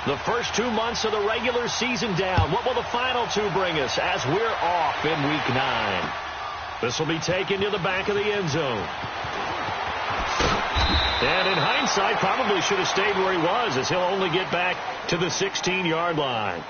The first 2 months of the regular season down. What will the final 2 bring us as we're off in Week 9? This will be taken to the back of the end zone. And in hindsight, probably should have stayed where he was, as he'll only get back to the 16-yard line.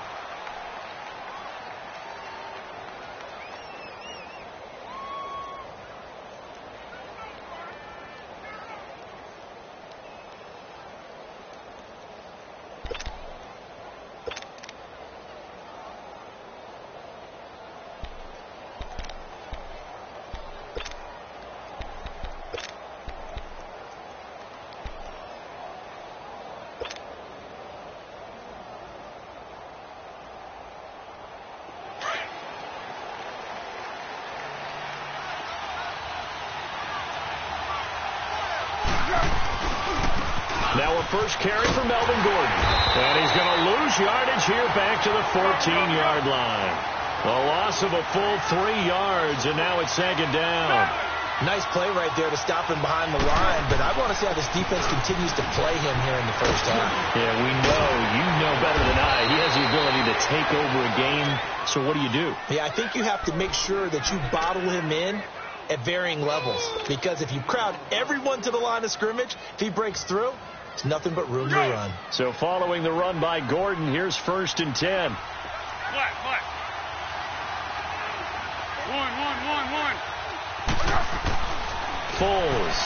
Now a first carry for Melvin Gordon. And he's going to lose yardage here back to the 14-yard line. A loss of a full 3 yards, and now it's second down. Nice play right there to stop him behind the line, but I want to see how this defense continues to play him here in the first half. Yeah, we know. You know better than I. He has the ability to take over a game, so what do you do? Yeah, I think you have to make sure that you bottle him in at varying levels, because if you crowd everyone to the line of scrimmage, if he breaks through, it's nothing but room to run. So following the run by Gordon, here's 1st and 10. Black. 1. Foles.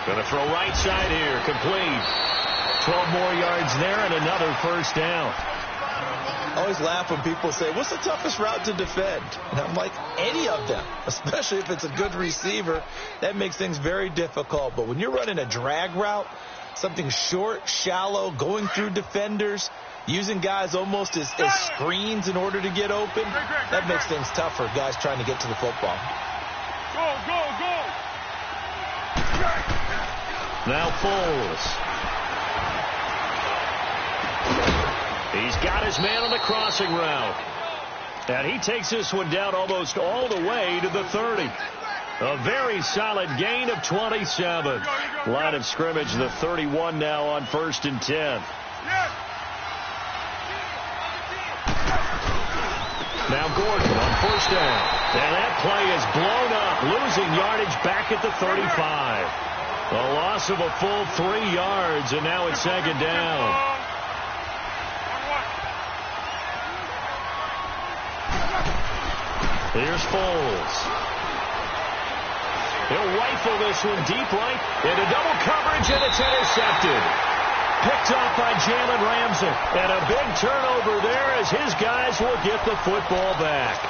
Going to throw right side here. Complete. 12 more yards there and another first down. I always laugh when people say, what's the toughest route to defend? And I'm like, any of them, especially if it's a good receiver. That makes things very difficult. But when you're running a drag route, something short, shallow, going through defenders, using guys almost as screens in order to get open, that makes things tough for guys trying to get to the football. Go. Now Foles. He's got his man on the crossing route. And he takes this one down almost all the way to the 30. A very solid gain of 27. Line of scrimmage, the 31 now on 1st and 10. Now Gordon on 1st down. And that play is blown up, losing yardage back at the 35. A loss of a full 3 yards, and now it's second down. Here's Foles. He'll rifle this one deep right into double coverage, and it's intercepted. Picked off by Jalen Ramsey. And a big turnover there as his guys will get the football back.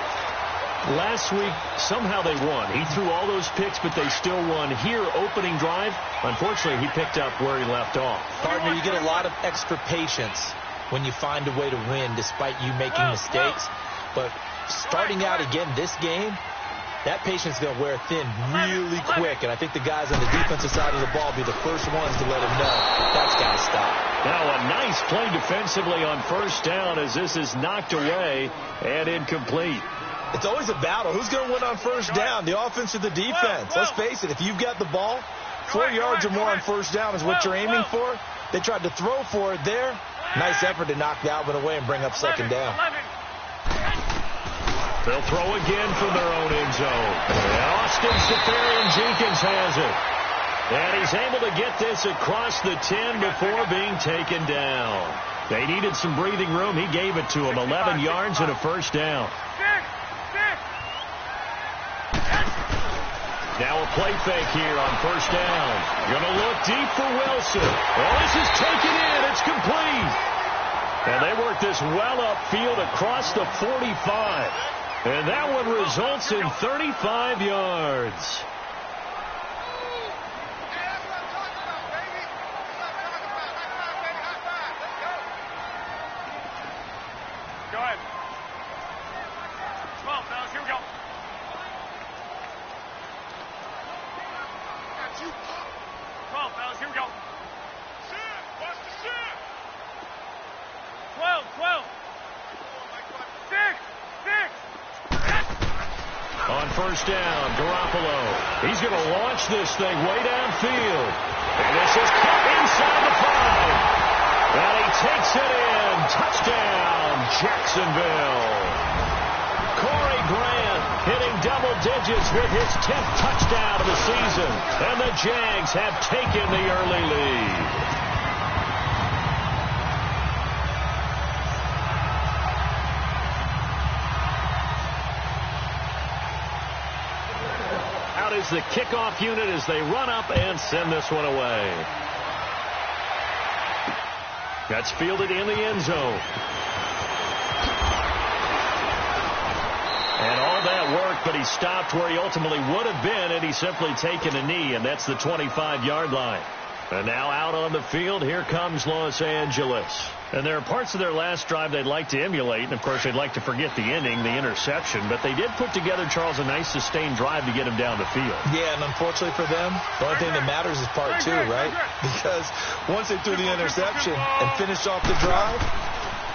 Last week, somehow they won. He threw all those picks, but they still won. Here, opening drive, unfortunately, he picked up where he left off. Partner, you get a lot of extra patience when you find a way to win despite you making mistakes. But starting out again this game, that patience is going to wear thin really quick. And I think the guys on the defensive side of the ball will be the first ones to let him know that's got to stop. Now a nice play defensively on 1st down as this is knocked away and incomplete. It's always a battle. Who's going to win on 1st down, the offense or the defense? Let's face it, if you've got the ball, 4 yards or more on 1st down is what you're aiming for. They tried to throw for it there. Nice effort to knock Dalvin away and bring up second down. They'll throw again from their own end zone. And Austin Seferian-Jenkins has it. And he's able to get this across the 10 before being taken down. They needed some breathing room. He gave it to them. 11 yards and a first down. Now a play fake here on 1st down. Going to look deep for Wilson. Oh, this is taken in. It's complete. And they work this well upfield across the 45. And that one results in 35 yards. Go ahead. 12, fellas, here we go. 12, fellas, here we go. 12. 6. On first down, Garoppolo. He's going to launch this thing way downfield. And this is caught inside the 5. And he takes it in. Touchdown, Jacksonville. Corey Grant hitting double digits with his 10th touchdown of the season. And the Jags have taken the early lead. Is the kickoff unit as they run up and send this one away. That's fielded in the end zone. And all that work, but he stopped where he ultimately would have been had he simply taken a knee, and that's the 25-yard line. And now out on the field, here comes Los Angeles. And there are parts of their last drive they'd like to emulate. And, of course, they'd like to forget the ending, the interception. But they did put together, Charles, a nice sustained drive to get him down the field. Yeah, and unfortunately for them, the only thing that matters is part 2, right? Because once they threw the interception and finished off the drive,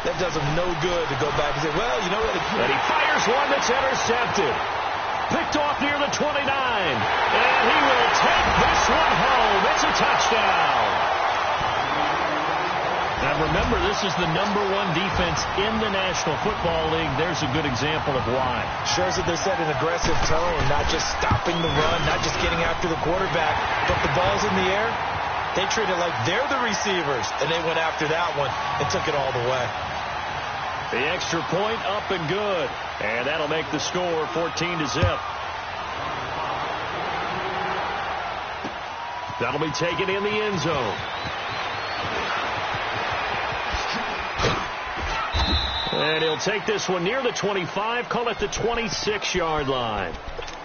that does them no good to go back and say, well, you know what? And he fires one that's intercepted. Picked off near the 29. And he will take this one home. It's a touchdown. Now, remember, this is the #1 defense in the National Football League. There's a good example of why. Shows that they set an aggressive tone, not just stopping the run, not just getting after the quarterback, but the ball's in the air. They treat it like they're the receivers, and they went after that one and took it all the way. The extra point up and good. And that'll make the score 14-0. That'll be taken in the end zone. And he'll take this one near the 25, call it the 26-yard line.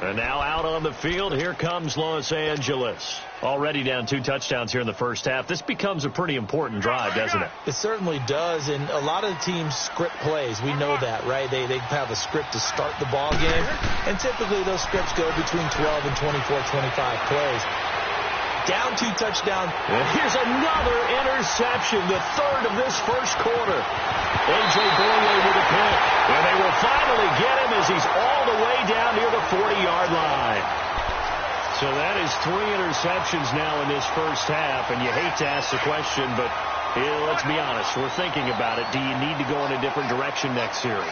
And now out on the field, here comes Los Angeles. Already down 2 touchdowns here in the first half. This becomes a pretty important drive, doesn't it? It certainly does, and a lot of the teams script plays. We know that, right? They have a script to start the ball game, and typically those scripts go between 12 and 24, 25 plays. Down 2 touchdowns. And here's another interception, the 3rd of this first quarter. A.J. Boye with a pick. And they will finally get him as he's all the way down near the 40-yard line. So that is 3 interceptions now in this first half. And you hate to ask the question, but let's be honest. We're thinking about it. Do you need to go in a different direction next series?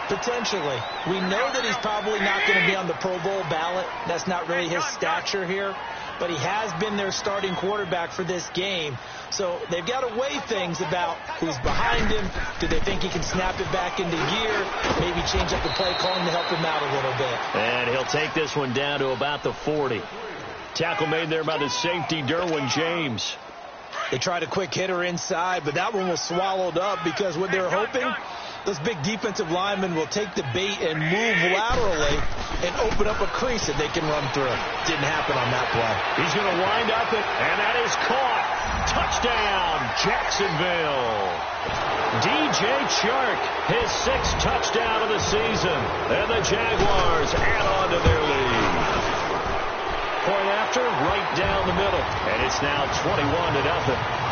Potentially. We know that he's probably not going to be on the Pro Bowl ballot. That's not really his stature here. But he has been their starting quarterback for this game. So they've got to weigh things about who's behind him. Do they think he can snap it back into gear? Maybe change up the play calling to help him out a little bit. And he'll take this one down to about the 40. Tackle made there by the safety, Derwin James. They tried a quick hitter inside, but that one was swallowed up because what they're hoping, those big defensive linemen will take the bait and move laterally and open up a crease that they can run through. Didn't happen on that play. He's going to wind up it, and that is caught. Touchdown, Jacksonville. DJ Chark, his 6th touchdown of the season, and the Jaguars add on to their lead. Point after, right down the middle, and it's now 21-0.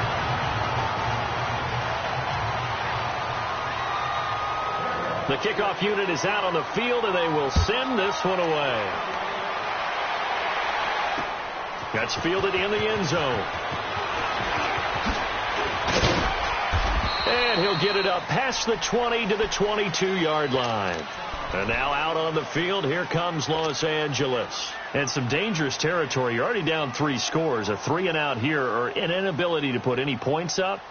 The kickoff unit is out on the field, and they will send this one away. That's fielded in the end zone. And he'll get it up past the 20 to the 22-yard line. And now out on the field, here comes Los Angeles. And some dangerous territory. You're already down 3 scores. A 3-and-out here, or an inability to put any points up.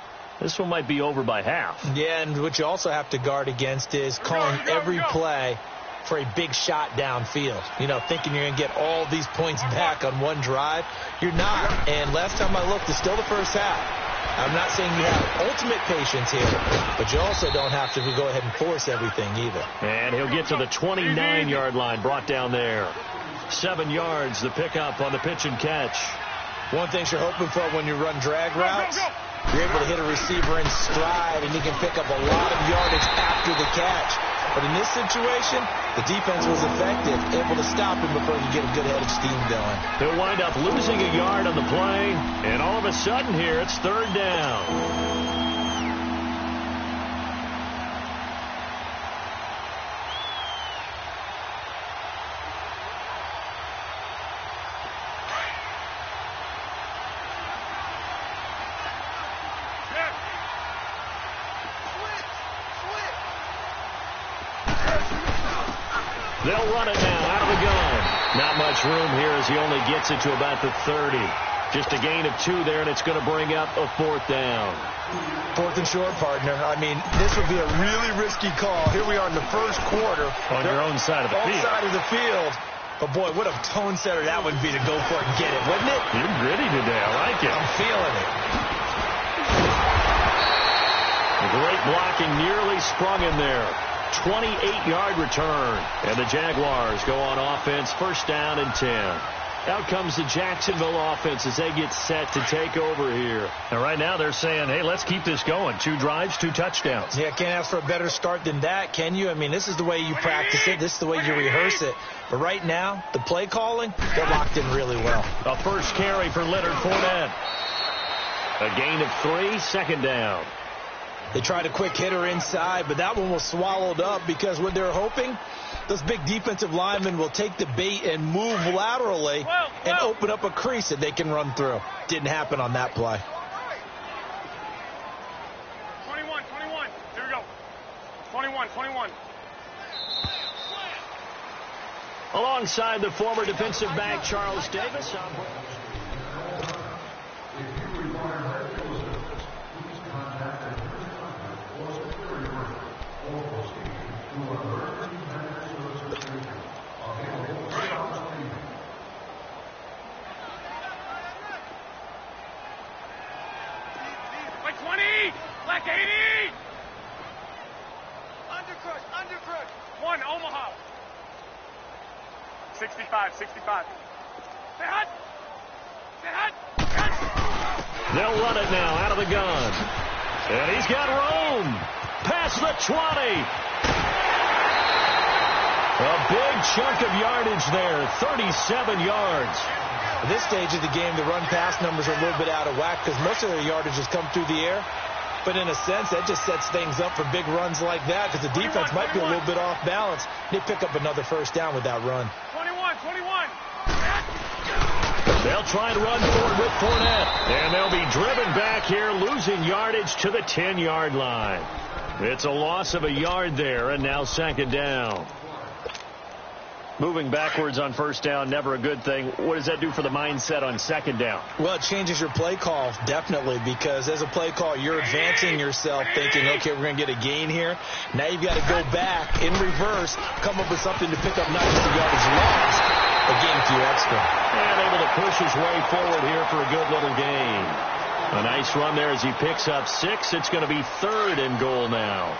This one might be over by half. Yeah, and what you also have to guard against is calling every play for a big shot downfield. You know, thinking you're going to get all these points back on one drive. You're not. And last time I looked, it's still the first half. I'm not saying you have ultimate patience here, but you also don't have to go ahead and force everything either. And he'll get to the 29-yard line, brought down there. 7 yards, the pickup on the pitch and catch. One thing you're hoping for when you run drag routes, you're able to hit a receiver in stride, and you can pick up a lot of yardage after the catch. But in this situation, the defense was effective, able to stop him before he get a good head of steam going. He'll wind up losing a yard on the play, and all of a sudden here, it's 3rd down. They'll run it now out of the gun. Not much room here as he only gets it to about the 30. Just a gain of 2 there, and it's going to bring up a 4th down. 4th and short, partner. I mean, this would be a really risky call. Here we are in the first quarter. On your own side of the field. Own side of the field. But, boy, what a tone setter that would be to go for it and get it, wouldn't it? You're gritty today. I like it. I'm feeling it. The great blocking nearly sprung in there. 28-yard return. And the Jaguars go on offense, 1st down and 10. Out comes the Jacksonville offense as they get set to take over here. And right now they're saying, hey, let's keep this going. 2 drives, 2 touchdowns. Yeah, can't ask for a better start than that, can you? I mean, this is the way you practice it. This is the way you rehearse it. But right now, the play calling, they're locked in really well. A first carry for Leonard Fournette. A gain of 3, 2nd down. They tried a quick hitter inside, but that one was swallowed up because what they're hoping, those big defensive linemen will take the bait and move laterally and open up a crease that they can run through. Didn't happen on that play. 21. Here we go. 21. Alongside the former defensive back Charles Davis. Like 20. Like 80. Undercrook. 1, Omaha. 65. Stay hot. They'll run it now out of the gun. And he's got room. Past the 20. A big chunk of yardage there, 37 yards. At this stage of the game, the run-pass numbers are a little bit out of whack because most of their yardage has come through the air. But in a sense, that just sets things up for big runs like that because the defense might be a little bit off balance. They pick up another 1st down with that run. 21. They'll try and run forward with Fournette. And they'll be driven back here, losing yardage to the 10-yard line. It's a loss of a yard there, and now 2nd down. Moving backwards on 1st down, never a good thing. What does that do for the mindset on 2nd down? Well, it changes your play call, definitely, because as a play call, you're advancing yourself thinking, okay, we're going to get a gain here. Now you've got to go back in reverse, come up with something to pick up not just the yardage lost, but gain a few extra. And able to push his way forward here for a good little gain. A nice run there as he picks up 6. It's going to be 3rd and goal now.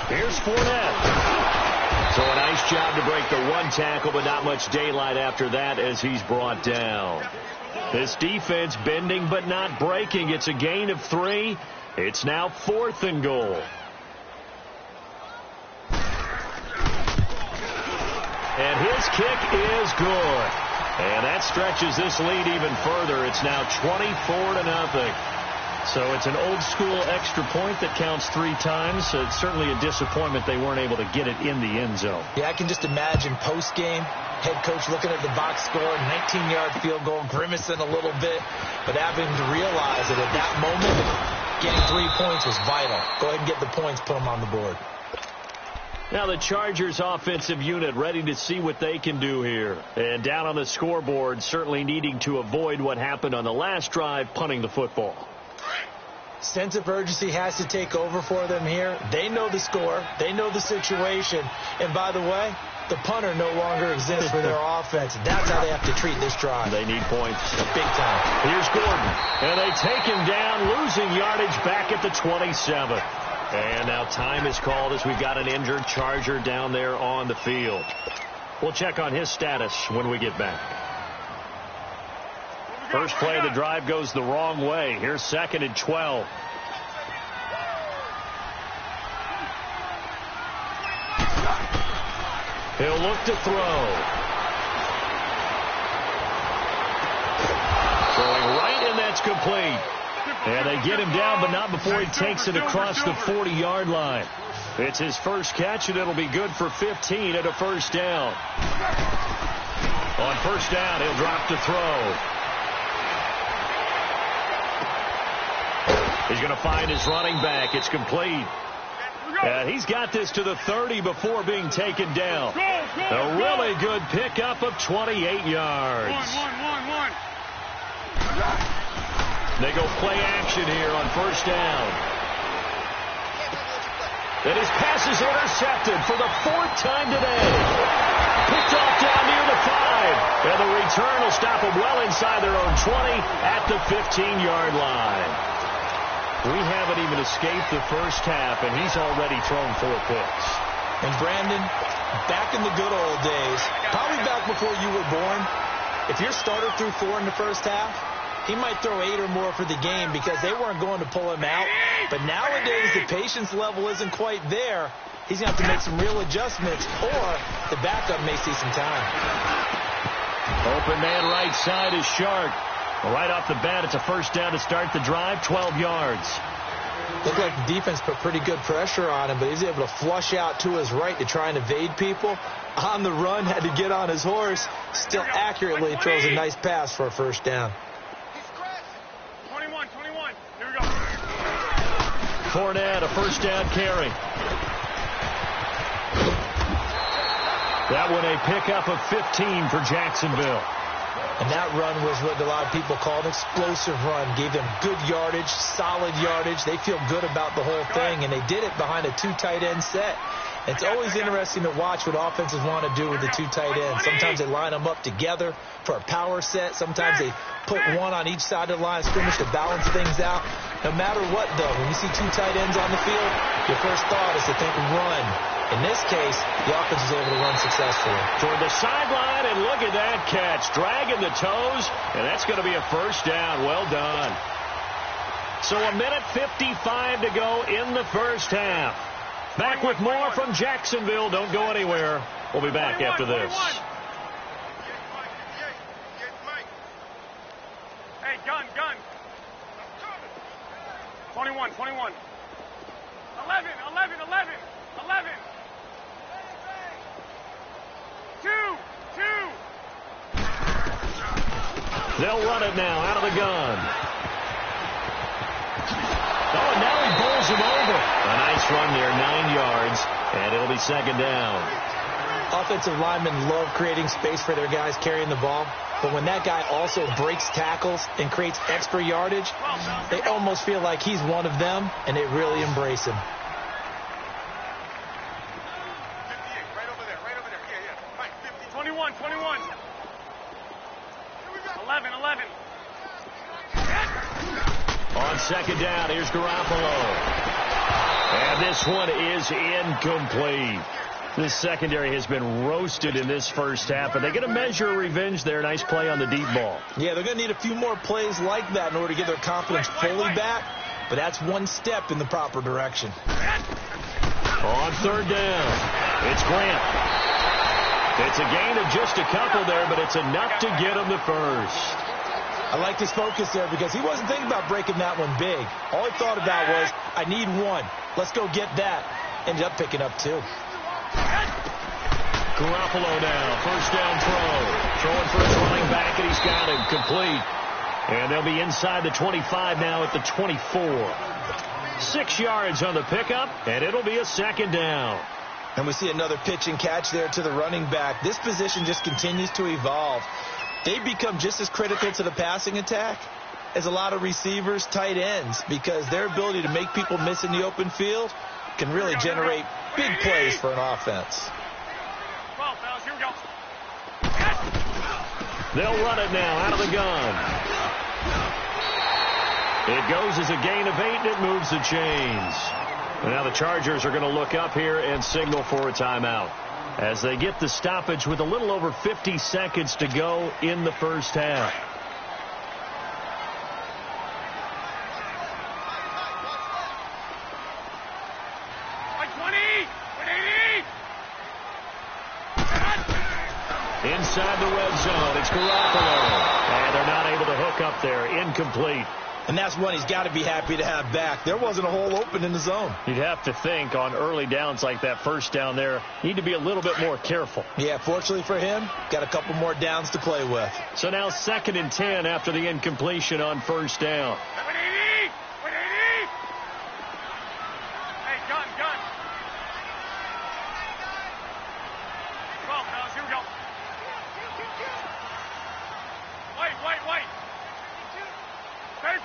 Here's Fournette. So a nice job to break the 1 tackle, but not much daylight after that as he's brought down. This defense bending but not breaking. It's a gain of 3. It's now 4th and goal. And his kick is good. And that stretches this lead even further. It's now 24-0. So it's an old-school extra point that counts 3 times. So it's certainly a disappointment they weren't able to get it in the end zone. Yeah, I can just imagine post-game, head coach looking at the box score, 19-yard field goal, grimacing a little bit, but having to realize that at that moment, getting 3 points was vital. Go ahead and get the points, put them on the board. Now the Chargers offensive unit ready to see what they can do here. And down on the scoreboard, certainly needing to avoid what happened on the last drive, punting the football. Sense of urgency has to take over for them here. They know the score. They know the situation. And by the way, the punter no longer exists for their offense. That's how they have to treat this drive. They need points. Big time. Here's Gordon. And they take him down, losing yardage back at the 27. And now time is called as we've got an injured Charger down there on the field. We'll check on his status when we get back. First play of the drive goes the wrong way. Here's 2nd and 12. He'll look to throw. Throwing right, and that's complete. And they get him down, but not before he takes it across the 40-yard line. It's his first catch, and it'll be good for 15 at a 1st down. On 1st down, he'll drop to throw. He's going to find his running back. It's complete. And he's got this to the 30 before being taken down. A really good pickup of 28 yards. One. They go play action here on first down. And his pass is intercepted for the 4th time today. Picked off down near the 5. And the return will stop them well inside their own 20 at the 15-yard line. We haven't even escaped the first half, and he's already thrown 4 picks. And Brandon, back in the good old days, probably back before you were born, if your starter threw 4 in the first half, he might throw 8 or more for the game because they weren't going to pull him out. But nowadays, the patience level isn't quite there. He's going to have to make some real adjustments, or the backup may see some time. Open man right side is Shark. Right off the bat, it's a first down to start the drive, 12 yards. Looked like the defense put pretty good pressure on him, but he's able to flush out to his right to try and evade people. On the run, had to get on his horse. Still accurately throws a nice pass for a first down. 21. Here we go. Fournette, a first down carry. That one a pickup of 15 for Jacksonville. And that run was what a lot of people call an explosive run. Gave them good yardage, solid yardage. They feel good about the whole thing, and they did it behind a 2 tight end set. It's always interesting to watch what offenses want to do with the 2 tight ends. Sometimes they line them up together for a power set. Sometimes they put one on each side of the line of scrimmage to balance things out. No matter what, though, when you see 2 tight ends on the field, your first thought is to think run. In this case, the offense was able to run successfully. Toward the sideline, and look at that catch. Dragging the toes, and that's going to be a first down. Well done. So a minute 55 to go in the first half. Back with more from Jacksonville. Don't go anywhere. We'll be back after this. Hey, gun. 21. 11. 2. They'll run it now out of the gun. Oh, and now he bowls him over. A nice run there, 9 yards, and it'll be second down. Offensive linemen love creating space for their guys carrying the ball, but when that guy also breaks tackles and creates extra yardage, they almost feel like he's one of them, and they really embrace him. 21. 11. On second down, here's Garoppolo. And this one is incomplete. This secondary has been roasted in this first half, and they're going to measure revenge there. Nice play on the deep ball. Yeah, they're going to need a few more plays like that in order to get their confidence fully back, but that's one step in the proper direction. On third down, it's Grant. It's a gain of just a couple there, but it's enough to get him the first. I liked his focus there because he wasn't thinking about breaking that one big. All he thought about was, I need one. Let's go get that. Ended up picking up 2. Garoppolo now, first down throw. Throwing for his running back, and he's got him complete. And they'll be inside the 25 now at the 24. 6 yards on the pickup, and it'll be a second down. And we see another pitch and catch there to the running back. This position just continues to evolve. They become just as critical to the passing attack as a lot of receivers, tight ends, because their ability to make people miss in the open field can really generate big plays for an offense. 12, fellas, here we go. They'll run it now out of the gun. It goes as a gain of 8, and it moves the chains. And now the Chargers are going to look up here and signal for a timeout as they get the stoppage with a little over 50 seconds to go in the first half. Inside the red zone, it's Garoppolo. And they're not able to hook up there. Incomplete. And that's one he's got to be happy to have back. There wasn't a hole open in the zone. You'd have to think on early downs like that first down there, need to be a little bit more careful. Yeah, fortunately for him, got a couple more downs to play with. So now 2nd and 10 after the incompletion on first down.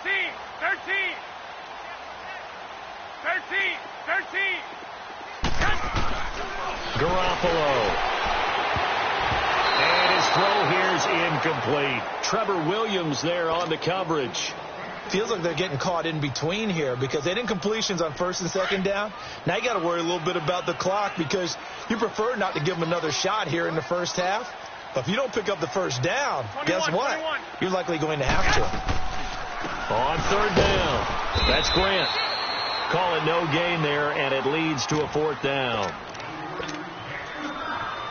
13. 13. Garoppolo. And his throw here is incomplete. Trevor Williams there on the coverage. Feels like they're getting caught in between here because they didn't completions on first and second down. Now you got to worry a little bit about the clock because you prefer not to give them another shot here in the first half. But if you don't pick up the first down, 21, guess what? 21. You're likely going to have to. On third down, that's Grant. Call it no gain there, and it leads to a fourth down.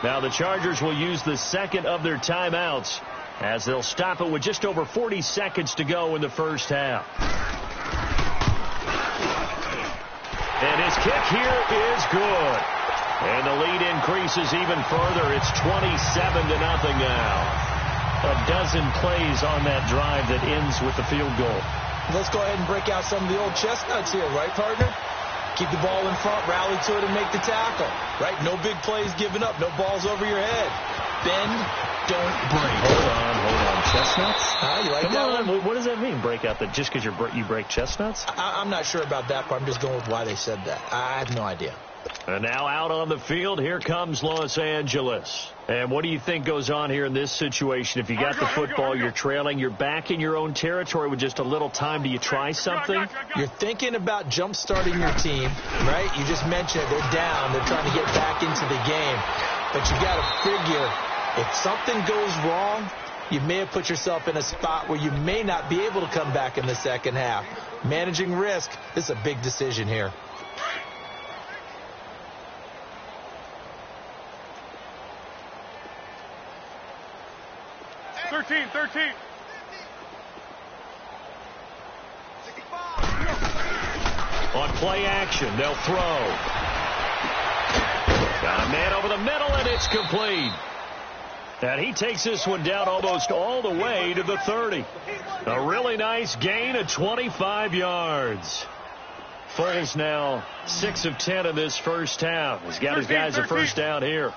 Now the Chargers will use the second of their timeouts as they'll stop it with just over 40 seconds to go in the first half. And his kick here is good. And the lead increases even further. It's 27-0 now. A dozen plays on that drive that ends with the field goal. Let's go ahead and break out some of the old chestnuts here, right, partner? Keep the ball in front, rally to it, and make the tackle, right? No big plays given up, no balls over your head. Bend, don't break. Hold on. Chestnuts? You like that one? What does that mean, break out? That just because you break chestnuts? I'm not sure about that part. I'm just going with why they said that. I have no idea. And now out on the field, here comes Los Angeles. And what do you think goes on here in this situation? If you got the football, you're trailing, you're back in your own territory with just a little time. Do you try something? You're thinking about jump-starting your team, right? You just mentioned it. They're down. They're trying to get back into the game. But you got to figure if something goes wrong, you may have put yourself in a spot where you may not be able to come back in the second half. Managing risk, this is a big decision here. Thirteen. On play action, they'll throw. Got a man over the middle, and it's complete. And he takes this one down almost all the way to the 30. A really nice gain of 25 yards. Foles now 6 of 10 in this first half. He's got his guys a first down here.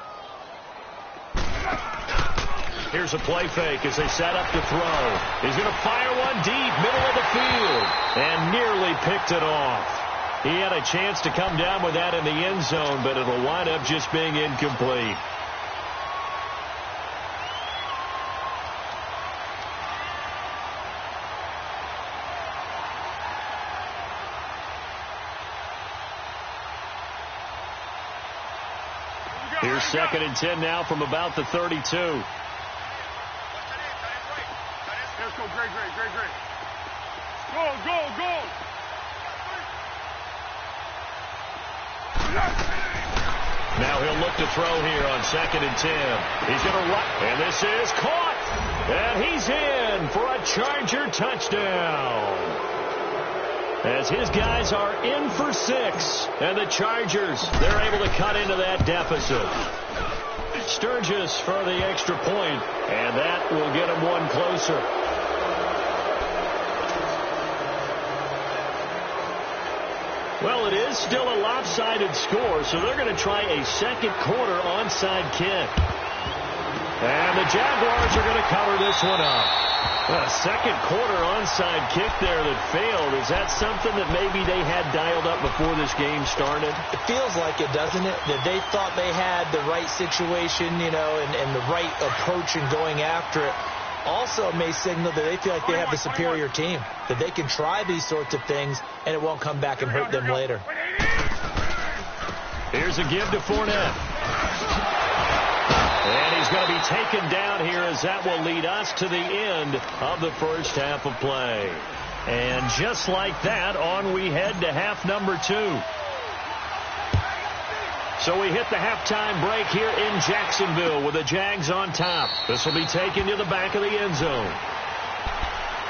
Here's a play fake as they set up to throw. He's going to fire one deep, middle of the field, and nearly picked it off. He had a chance to come down with that in the end zone, but it'll wind up just being incomplete. Here's 2nd and 10 now from about the 32. Let's go, great. Go. Now he'll look to throw here on 2nd and 10. He's going to run, and this is caught. And he's in for a Charger touchdown. As his guys are in for 6. And the Chargers, they're able to cut into that deficit. Sturgis for the extra point, and that will get him one closer. Well, it is still a lopsided score, so they're going to try a second quarter onside kick. And the Jaguars are going to cover this one up. A second quarter onside kick there that failed. Is that something that maybe they had dialed up before this game started? It feels like it, doesn't it? That they thought they had the right situation, and the right approach in going after it. Also may signal that they feel like they have the superior team, that they can try these sorts of things, and it won't come back and hurt them later. Here's a give to Fournette. And he's going to be taken down here as that will lead us to the end of the first half of play. And just like that, on we head to half number 2. So we hit the halftime break here in Jacksonville with the Jags on top. This will be taken to the back of the end zone.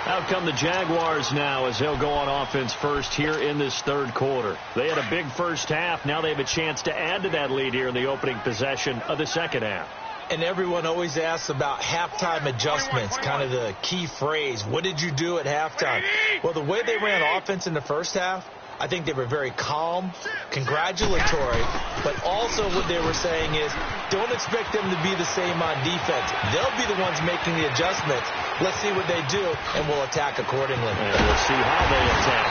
Out come the Jaguars now as they'll go on offense first here in this third quarter. They had a big first half. Now they have a chance to add to that lead here in the opening possession of the second half. And everyone always asks about halftime adjustments, kind of the key phrase. What did you do at halftime? Well, the way they ran offense in the first half, I think they were very calm, congratulatory, but also what they were saying is don't expect them to be the same on defense. They'll be the ones making the adjustments. Let's see what they do, and we'll attack accordingly. And we'll see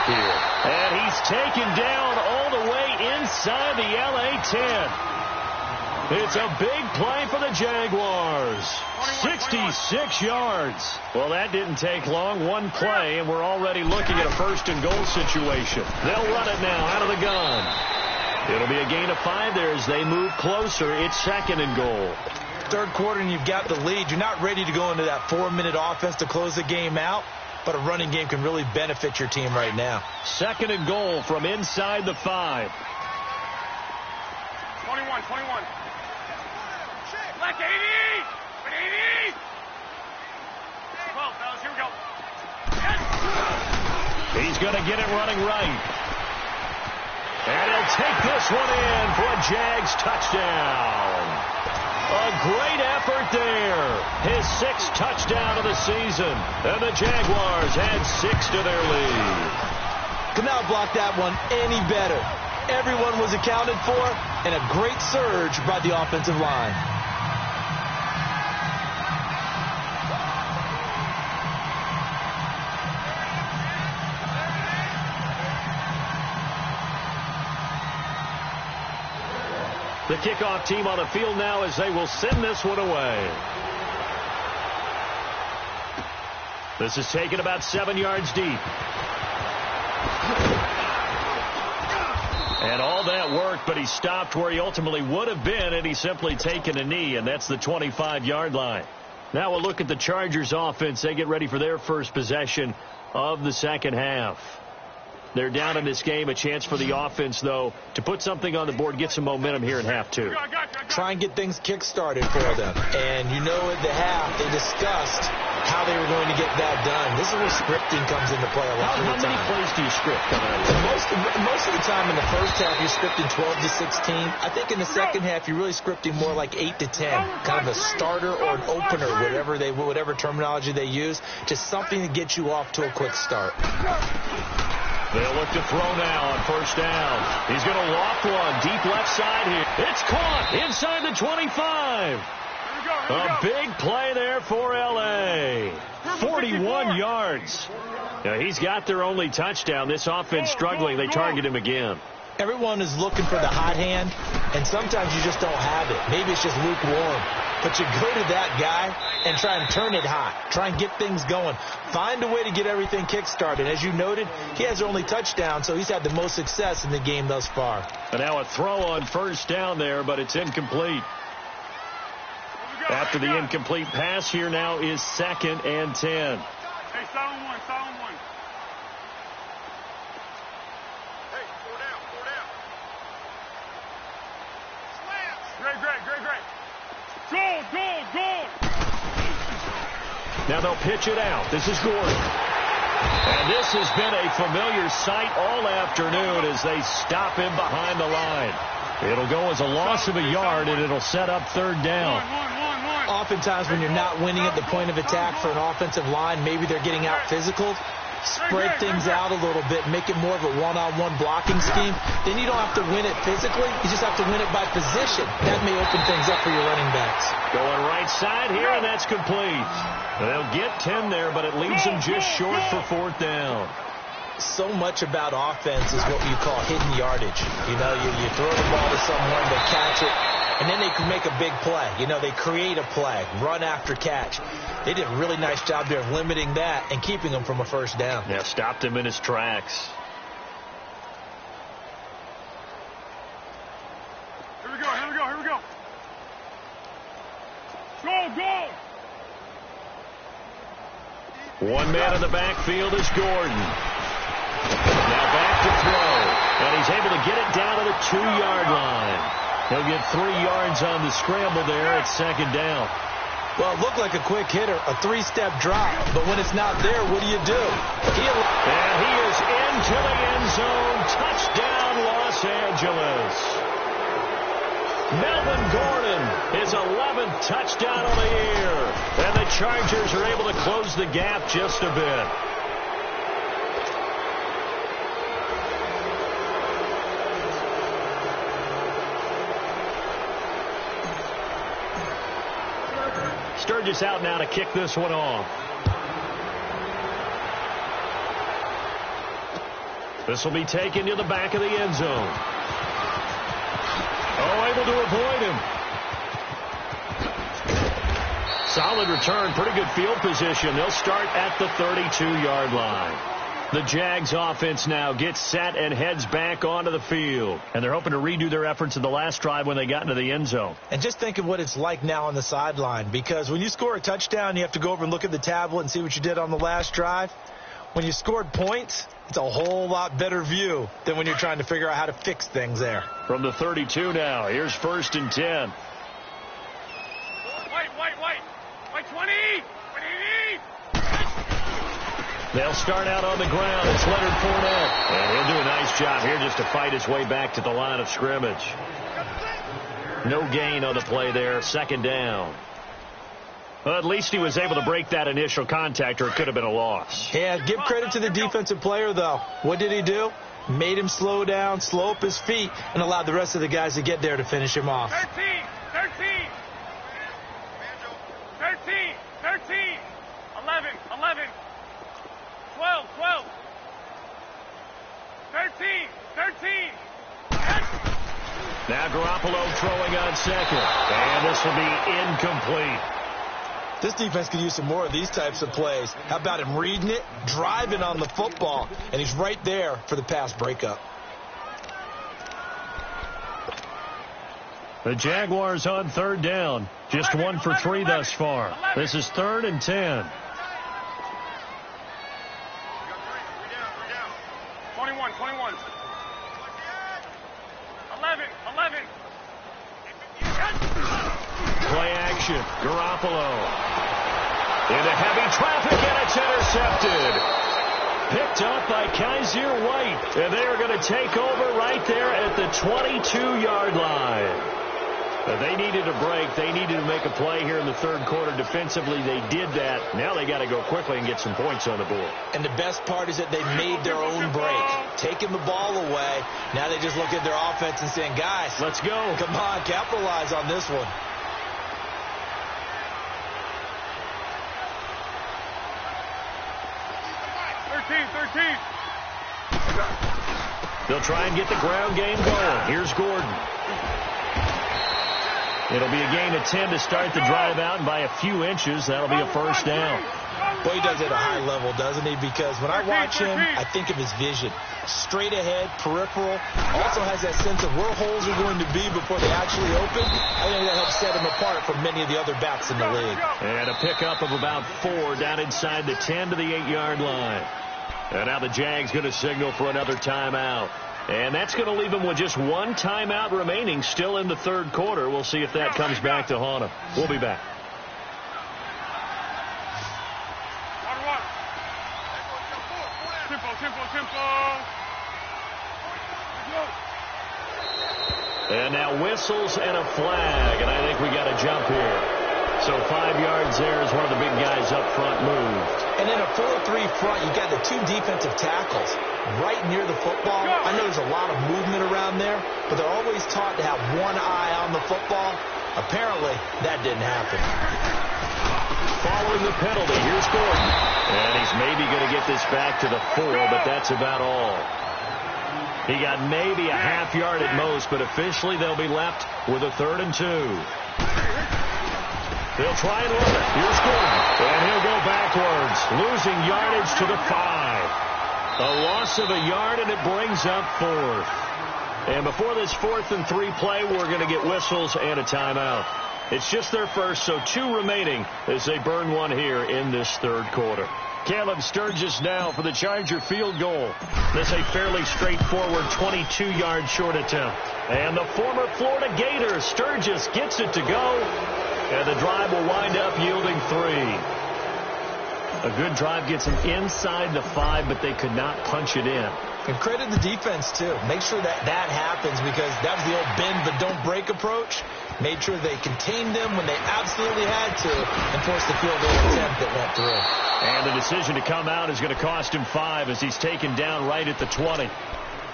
here. And he's taken down all the way inside the LA 10. It's a big play for the Jaguars. 66 yards. Well, that didn't take long. One play, and we're already looking at a first-and-goal situation. They'll run it now out of the gun. It'll be a gain of 5 there as they move closer. It's second and goal. Third quarter, and you've got the lead. You're not ready to go into that 4-minute offense to close the game out, but a running game can really benefit your team right now. Second and goal from inside the 5. 21. Black 80! 80! 12, fellas, here we go. Yes! He's going to get it running right. And he'll take this one in for a Jags touchdown. A great effort there. His 6th touchdown of the season. And the Jaguars add 6 to their lead. Could not block that one any better. Everyone was accounted for, and a great surge by the offensive line. The kickoff team on the field now as they will send this one away. This is taken about 7 yards deep. And all that worked, but he stopped where he ultimately would have been, and he's simply taken a knee, and that's the 25-yard line. Now we'll look at the Chargers offense. They get ready for their first possession of the second half. They're down in this game. A chance for the offense, though, to put something on the board, get some momentum here in half 2. Try and get things kick-started for them. And you know at the half, they discussed how they were going to get that done. This is where scripting comes into play a lot of the time. How many plays do you script coming out? Most of the time in the first half, you're scripting 12 to 16. I think in the second half, you're really scripting more like 8 to 10. Kind of a starter or an opener, whatever terminology they use. Just something to get you off to a quick start. They'll look to throw now on first down. He's going to loft one deep left side here. It's caught inside the 25. A big play there for L.A. 41 yards. Now, he's got their only touchdown. This offense struggling. They target him again. Everyone is looking for the hot hand, and sometimes you just don't have it. Maybe it's just lukewarm. But you go to that guy and try and turn it hot. Try and get things going. Find a way to get everything kick-started. As you noted, he has their only touchdown, so he's had the most success in the game thus far. And now a throw on first down there, but it's incomplete. After the incomplete pass, here now is 2nd and 10. Hey, silent one. Hey, four down. Great. Goal. Now they'll pitch it out. This is Gordon. And this has been a familiar sight all afternoon as they stop him behind the line. It'll go as a loss of a yard, and it'll set up third down. Oftentimes when you're not winning at the point of attack for an offensive line, maybe they're getting out physical. Spread things out a little bit, make it more of a one-on-one blocking scheme. Then you don't have to win it physically. You just have to win it by position. That may open things up for your running backs. Going right side here, and that's complete. They'll get 10 there, but it leaves them just short for 4th down. So much about offense is what you call hidden yardage. You know, you throw the ball to someone, they catch it, and then they can make a big play. You know, they create a play, run after catch. They did a really nice job there of limiting that and keeping him from a first down. Yeah, stopped him in his tracks. Here we go. Go. One man in the backfield is Gordon. Now back to throw. And he's able to get it down to the 2-yard line. He'll get 3 yards on the scramble there at 2nd down. Well, it looked like a quick hitter, a 3-step drop. But when it's not there, what do you do? And he is into the end zone. Touchdown, Los Angeles. Melvin Gordon, his 11th touchdown of the year. And the Chargers are able to close the gap just a bit. Sturgis out now to kick this one off. This will be taken to the back of the end zone. Oh, able to avoid him. Solid return, pretty good field position. They'll start at the 32-yard line. The Jags offense now gets set and heads back onto the field. And they're hoping to redo their efforts in the last drive when they got into the end zone. And just think of what it's like now on the sideline, because when you score a touchdown, you have to go over and look at the tablet and see what you did on the last drive. When you scored points, it's a whole lot better view than when you're trying to figure out how to fix things there. From the 32 now, here's 1st and 10. Wait, 20! They'll start out on the ground. It's Leonard Fournette. And he'll do a nice job here just to fight his way back to the line of scrimmage. No gain on the play there. 2nd down. Well, at least he was able to break that initial contact, or it could have been a loss. Yeah, give credit to the defensive player, though. What did he do? Made him slow down, slow up his feet, and allowed the rest of the guys to get there to finish him off. 13! 11! 12! 13! Now Garoppolo throwing on 2nd. And this will be incomplete. This defense could use some more of these types of plays. How about him reading it, driving on the football, and he's right there for the pass breakup. The Jaguars on 3rd down. Just 1 for 3 thus far. This is 3rd and 10. 21. 11. Play action. Garoppolo. Into heavy traffic, and it's intercepted. Picked up by Kaiser White. And they are going to take over right there at the 22-yard line. They needed a break. They needed to make a play here in the 3rd quarter. Defensively, they did that. Now they got to go quickly and get some points on the board. And the best part is that they made their own break, taking the ball away. Now they just look at their offense and saying, guys, let's go. Come on, capitalize on this one. They'll try and get the ground game going. Here's Gordon. It'll be a gain of 10 to start the drive out, and by a few inches, that'll be a 1st down. Boy, he does it at a high level, doesn't he? Because when I watch him, I think of his vision. Straight ahead, peripheral. Also has that sense of where holes are going to be before they actually open. I think that helps set him apart from many of the other backs in the league. And a pickup of about 4 down inside the 10 to the 8-yard line. And now the Jags going to signal for another timeout. And that's going to leave them with just 1 timeout remaining still in the 3rd quarter. We'll see if that comes back to haunt them. We'll be back. And now whistles and a flag, and I think we got a jump here. So 5 yards there as one of the big guys up front moved. And in a 4-3 front, you got the 2 defensive tackles right near the football. I know there's a lot of movement around there, but they're always taught to have one eye on the football. Apparently, that didn't happen. Following the penalty, here's Gordon. And he's maybe going to get this back to the 4, but that's about all. He got maybe a half yard at most, but officially they'll be left with a 3rd and 2. They'll try and run it. Here's Gordon. And he'll go backwards, losing yardage to the 5. A loss of a yard, and it brings up 4th. And before this 4th and 3 play, we're going to get whistles and a timeout. It's just their first, so 2 remaining as they burn 1 here in this 3rd quarter. Caleb Sturgis now for the Charger field goal. This a fairly straightforward 22-yard short attempt. And the former Florida Gator, Sturgis, gets it to go. And the drive will wind up yielding 3. A good drive gets them inside the 5, but they could not punch it in. And credit the defense, too. Make sure that happens, because that was the old bend but don't break approach. Made sure they contained them when they absolutely had to and forced the field goal attempt that went through. And the decision to come out is going to cost him 5 as he's taken down right at the 20.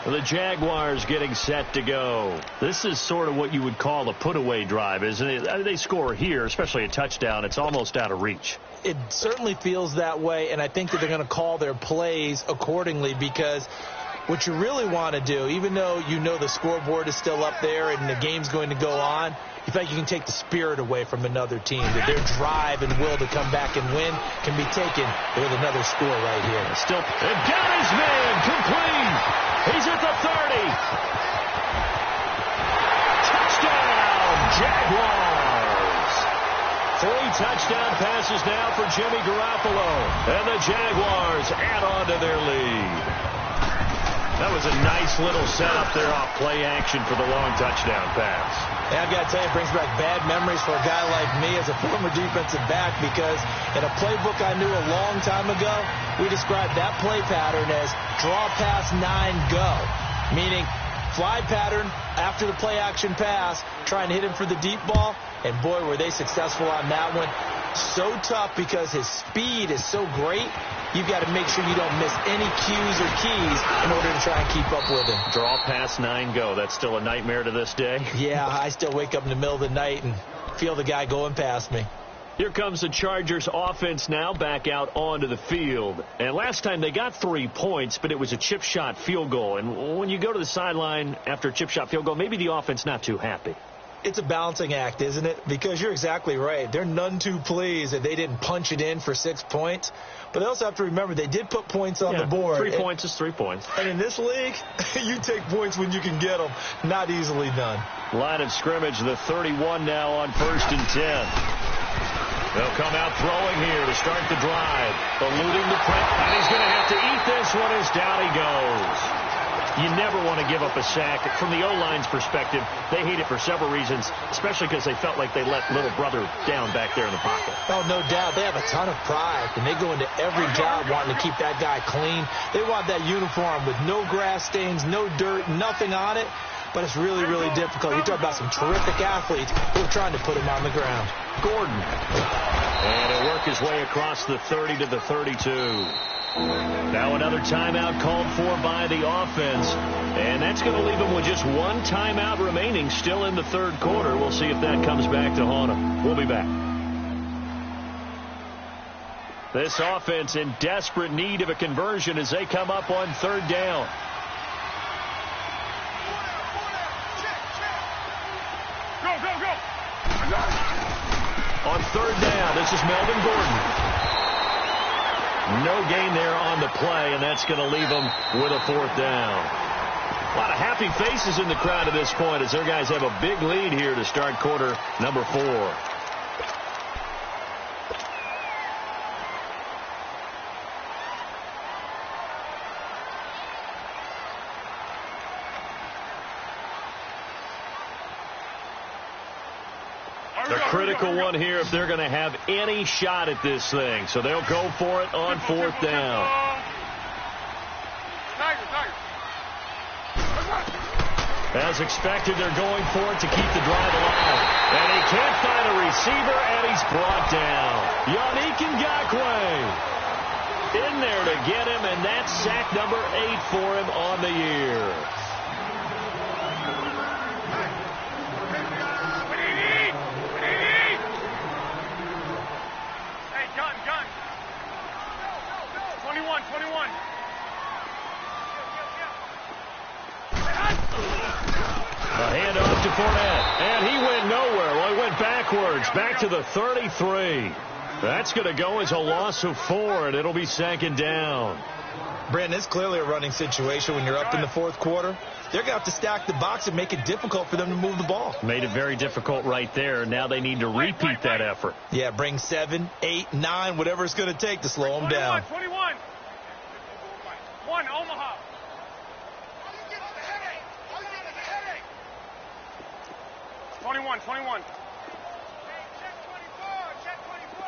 The Jaguars getting set to go. This is sort of what you would call a put-away drive, isn't it? They score here, especially a touchdown. It's almost out of reach. It certainly feels that way, and I think that they're going to call their plays accordingly, because what you really want to do, even though you know the scoreboard is still up there and the game's going to go on, you think you can take the spirit away from another team, that their drive and will to come back and win can be taken with another score right here. Still, and down his man, complete. He's at the 30. Touchdown, Jaguars. 3 touchdown passes now for Jimmy Garoppolo, and the Jaguars add on to their lead. That was a nice little setup there off play action for the long touchdown pass. And I've got to tell you, it brings back bad memories for a guy like me as a former defensive back, because in a playbook I knew a long time ago, we described that play pattern as draw pass 9 go, meaning fly pattern after the play action pass, trying to hit him for the deep ball, and boy, were they successful on that one. So tough because his speed is so great. You've got to make sure you don't miss any cues or keys in order to try and keep up with him. Draw pass 9 go. That's still a nightmare to this day. Yeah, I still wake up in the middle of the night and feel the guy going past me. Here comes the Chargers offense now back out onto the field. And last time they got 3 points, but it was a chip shot field goal. And when you go to the sideline after a chip shot field goal, maybe the offense not too happy. It's a balancing act, isn't it? Because you're exactly right. They're none too pleased that they didn't punch it in for 6 points. But they also have to remember they did put points on the board. 3 points is 3 points. And in this league, you take points when you can get them. Not easily done. Line of scrimmage, the 31 now on 1st and 10. They'll come out throwing here to start the drive. Eluding the print, and he's going to have to eat this one as down he goes. You never want to give up a sack. From the O-line's perspective, they hate it for several reasons, especially because they felt like they let little brother down back there in the pocket. Oh, no doubt. They have a ton of pride, and they go into every job wanting to keep that guy clean. They want that uniform with no grass stains, no dirt, nothing on it. But it's really, really difficult. You talk about some terrific athletes who are trying to put him on the ground. Gordon. And he'll work his way across the 30 to the 32. Now another timeout called for by the offense. And that's going to leave them with just 1 timeout remaining still in the 3rd quarter. We'll see if that comes back to haunt them. We'll be back. This offense in desperate need of a conversion as they come up on 3rd down. On 3rd down, this is Melvin Gordon. No gain there on the play, and that's going to leave them with a 4th down. A lot of happy faces in the crowd at this point as their guys have a big lead here to start quarter number 4. The critical one here if they're going to have any shot at this thing. So they'll go for it on 4th down. As expected, they're going for it to keep the drive alive. And he can't find a receiver, and he's brought down. Yannick Ngakoue in there to get him, and that's sack number 8 for him on the year. A handoff to Fournette, and he went nowhere. Well, he went backwards, back to the 33. That's going to go as a loss of 4, and it'll be 2nd down. Brandon, it's clearly a running situation when you're up in the 4th quarter. They're going to have to stack the box and make it difficult for them to move the ball. Made it very difficult right there. Now they need to repeat that effort. Yeah, bring 7, 8, 9, whatever it's going to take to slow them down. 21. 1, Omaha. 21. Check 24.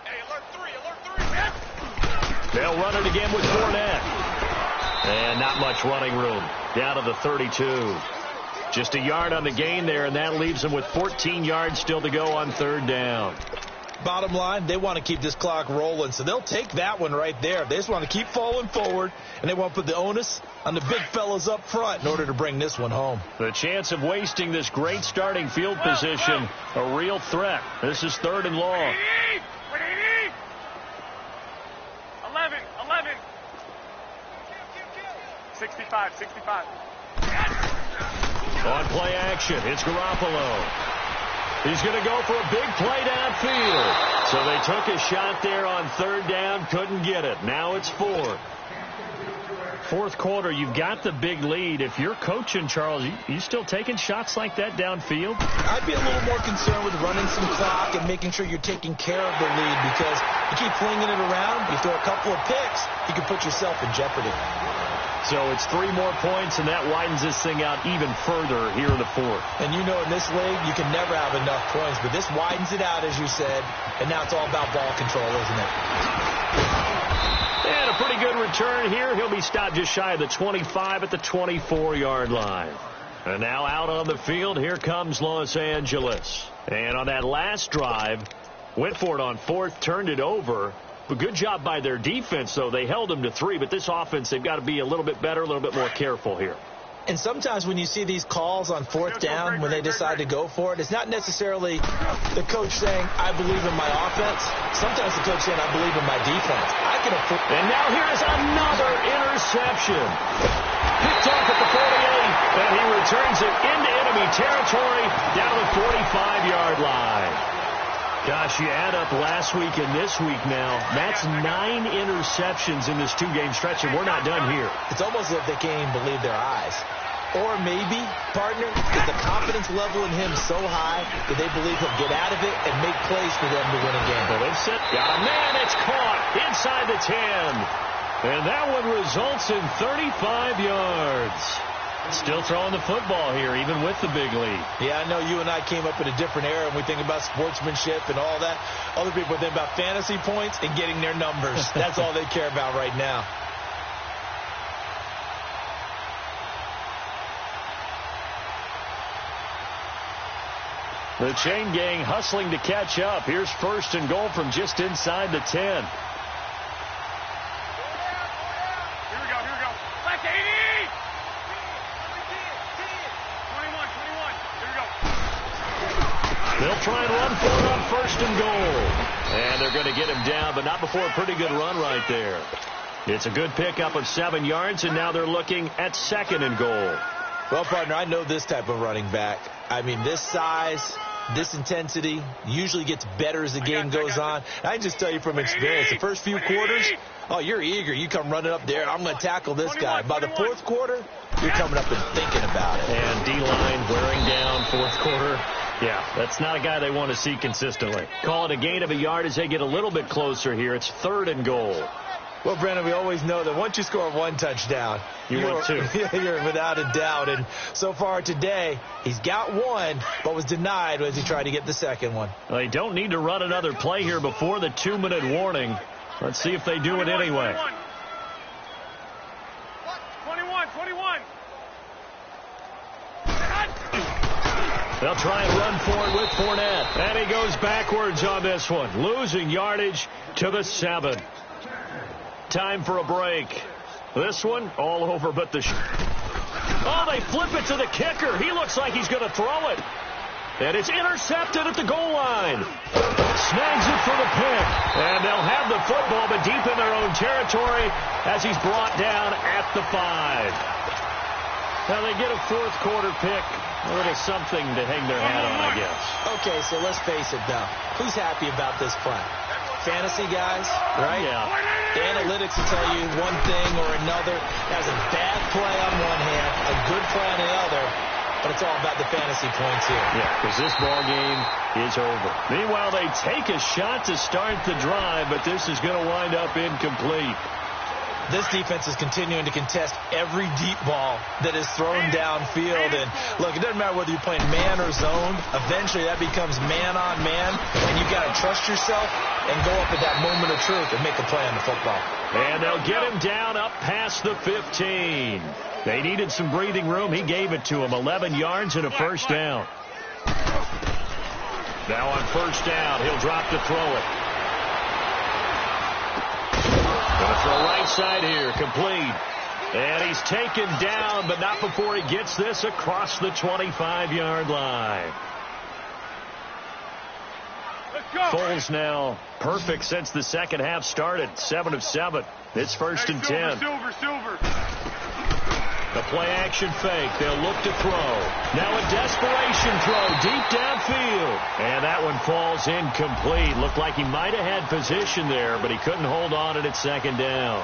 Hey, alert 3. They'll run it again with Fournette. And not much running room. Down to the 32. Just a yard on the gain there, and that leaves them with 14 yards still to go on 3rd down. Bottom line, they want to keep this clock rolling, so they'll take that one right there. They just want to keep falling forward, and they want to put the onus on the big fellas up front in order to bring this one home. The chance of wasting this great starting field position, a real threat. This is 3rd and long. 11. 65, 65. On play action, it's Garoppolo. He's going to go for a big play downfield. So they took a shot there on third down, couldn't get it. Now it's 4. Fourth quarter, you've got the big lead. If you're coaching, Charles, you still taking shots like that downfield? I'd be a little more concerned with running some clock and making sure you're taking care of the lead, because you keep flinging it around, you throw a couple of picks, you can put yourself in jeopardy. So it's 3 more points, and that widens this thing out even further here in the fourth. And you know in this league, you can never have enough points, but this widens it out, as you said, and now it's all about ball control, isn't it? And a pretty good return here. He'll be stopped just shy of the 25 at the 24-yard line. And now out on the field, here comes Los Angeles. And on that last drive, went for it on fourth, turned it over. But good job by their defense, though. They held them to 3, but this offense, they've got to be a little bit better, a little bit more careful here. And sometimes when you see these calls on fourth down, when they decide to go for it, it's not necessarily the coach saying, I believe in my offense. Sometimes the coach saying, I believe in my defense. And now here is another interception. Picked off at the 48, and he returns it into enemy territory down the 45-yard line. Gosh, you add up last week and this week now, that's 9 interceptions in this 2-game stretch, and we're not done here. It's almost as if they can't even believe their eyes. Or maybe, partner, is the confidence level in him so high that they believe he'll get out of it and make plays for them to win a game. Well, they've set, got a man, it's caught inside the 10. And that one results in 35 yards. Still throwing the football here, even with the big lead. Yeah, I know you and I came up in a different era, and we think about sportsmanship and all that. Other people think about fantasy points and getting their numbers. That's all they care about right now. The chain gang hustling to catch up. Here's first and goal from just inside the 10. They'll try and run for it on first and goal. And they're going to get him down, but not before a pretty good run right there. It's a good pickup of 7 yards, and now they're looking at second and goal. Well, partner, I know this type of running back. I mean, this size, this intensity usually gets better as the game goes on. I can just tell you from experience, the first few quarters, oh, you're eager. You come running up there, I'm going to tackle this guy. By the fourth quarter, you're coming up and thinking about it. And D-line wearing down fourth quarter. Yeah, that's not a guy they want to see consistently. Call it a gain of a yard as they get a little bit closer here. It's third and goal. Well, Brandon, we always know that once you score 1 touchdown, you're without a doubt. And so far today, he's got 1, but was denied as he tried to get the second one. Well, they don't need to run another play here before the 2-minute warning. Let's see if they do it anyway. 21. They'll try and run for it with Fournette. And he goes backwards on this one, losing yardage to the 7. Time for a break. This one all over but the... Oh, they flip it to the kicker. He looks like he's going to throw it. And it's intercepted at the goal line. Snags it for the pick. And they'll have the football, but deep in their own territory as he's brought down at the 5. Now they get a fourth quarter pick. A little something to hang their hat on, I guess. Okay, so let's face it now. Who's happy about this play? Fantasy guys, right? Yeah. The analytics will tell you one thing or another. Has a bad play on one hand, a good play on the other, but it's all about the fantasy points here. Yeah, because this ball game is over. Meanwhile, they take a shot to start the drive, but this is going to wind up incomplete. This defense is continuing to contest every deep ball that is thrown downfield. And, look, it doesn't matter whether you're playing man or zone. Eventually, that becomes man-on-man, and you've got to trust yourself and go up at that moment of truth and make a play on the football. And they'll get him down up past the 15. They needed some breathing room. He gave it to him. 11 yards and a first down. Now on first down, he'll drop to throw it. Going to throw right side here, complete. And he's taken down, but not before he gets this across the 25-yard line. Foles now perfect since the second half started. 7 of 7. It's first and 10. Silver. The play-action fake. They'll look to throw. Now a desperation throw deep downfield. And that one falls incomplete. Looked like he might have had position there, but he couldn't hold on at second down.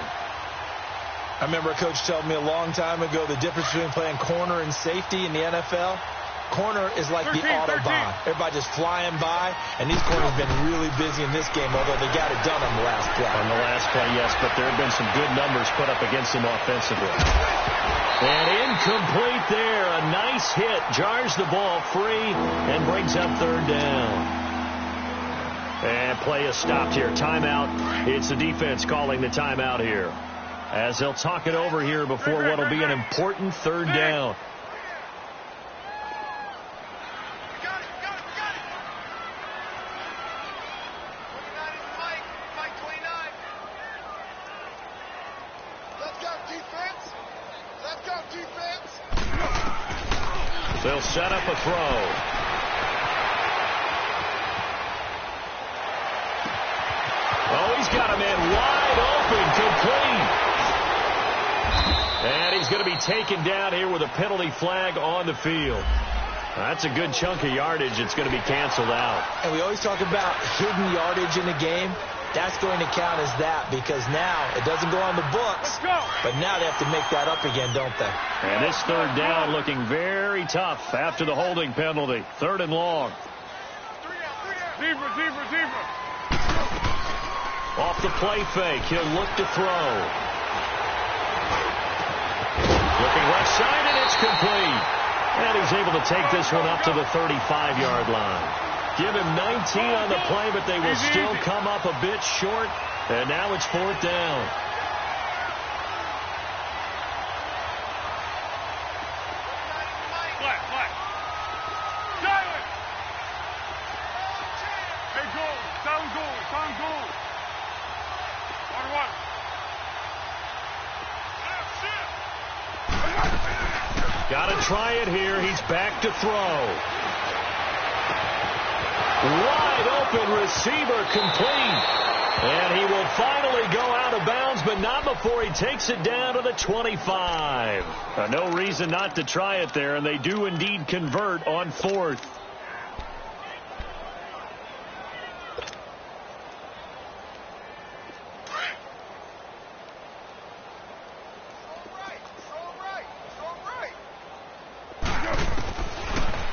I remember a coach told me a long time ago the difference between playing corner and safety in the NFL. Corner is like the Autobahn. Everybody just flying by, and these corners have been really busy in this game, although they got it done on the last play. On the last play, yes, but there have been some good numbers put up against him offensively. And incomplete there. A nice hit. Jars the ball free and brings up third down. And play is stopped here. Timeout. It's the defense calling the timeout here, as they'll talk it over here before what will be an important third down. They'll set up a throw. Oh, he's got a man wide open, complete. And he's going to be taken down here with a penalty flag on the field. That's a good chunk of yardage. It's going to be canceled out. And we always talk about hidden yardage in the game. That's going to count as that, because now it doesn't go on the books, but now they have to make that up again, don't they? And this third down looking very tough after the holding penalty. Third and long. Deeper. Off the play fake, he'll look to throw. Looking left side, and it's complete. And he's able to take this one up to the 35-yard line. Give him 19 on the play, but they will still come up a bit short. And now it's fourth down. Flat. Silent. Hey, goal. Sound goal. Water. Got to try it here. He's back to throw. Wide open receiver, complete. And he will finally go out of bounds, but not before he takes it down to the 25. No reason not to try it there, and they do indeed convert on fourth.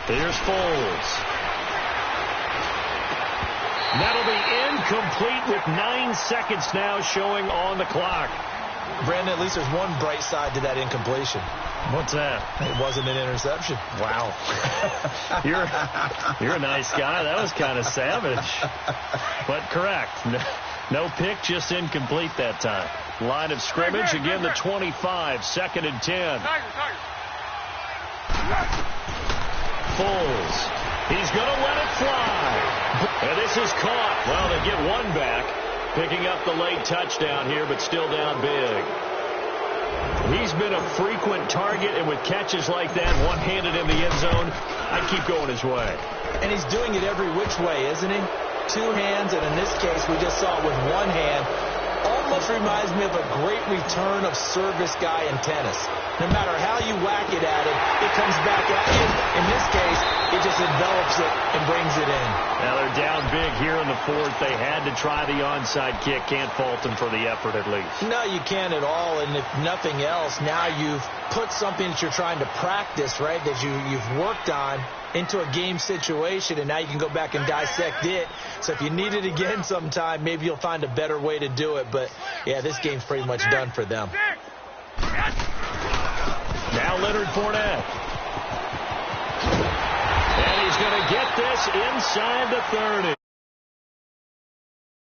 Here's Foles. That'll be incomplete with 9 seconds now showing on the clock. Brandon, at least there's one bright side to that incompletion. What's that? It wasn't an interception. Wow. You're a nice guy. That was kind of savage. But correct. No pick, just incomplete that time. Line of scrimmage, again the 25, 2nd and 10. Foles. He's going to let it fly. And this is caught. Well, they get one back, picking up the late touchdown here, but still down big. He's been a frequent target, and with catches like that, one-handed in the end zone, I'd keep going his way. And he's doing it every which way, isn't he? Two hands, and in this case, we just saw it with one hand. Almost reminds me of a great return of service guy in tennis. No matter how you whack it at it, it comes back at you. In this case, it just envelops it and brings it in. Now they're down big here in the fourth. They had to try the onside kick. Can't fault them for the effort at least. No, you can't at all. And if nothing else, now you've put something that you're trying to practice, right, that you've worked on into a game situation, and now you can go back and dissect it. So if you need it again sometime, maybe you'll find a better way to do it. But, yeah, this game's pretty much done for them. Now Leonard Fournette. And he's going to get this inside the 30.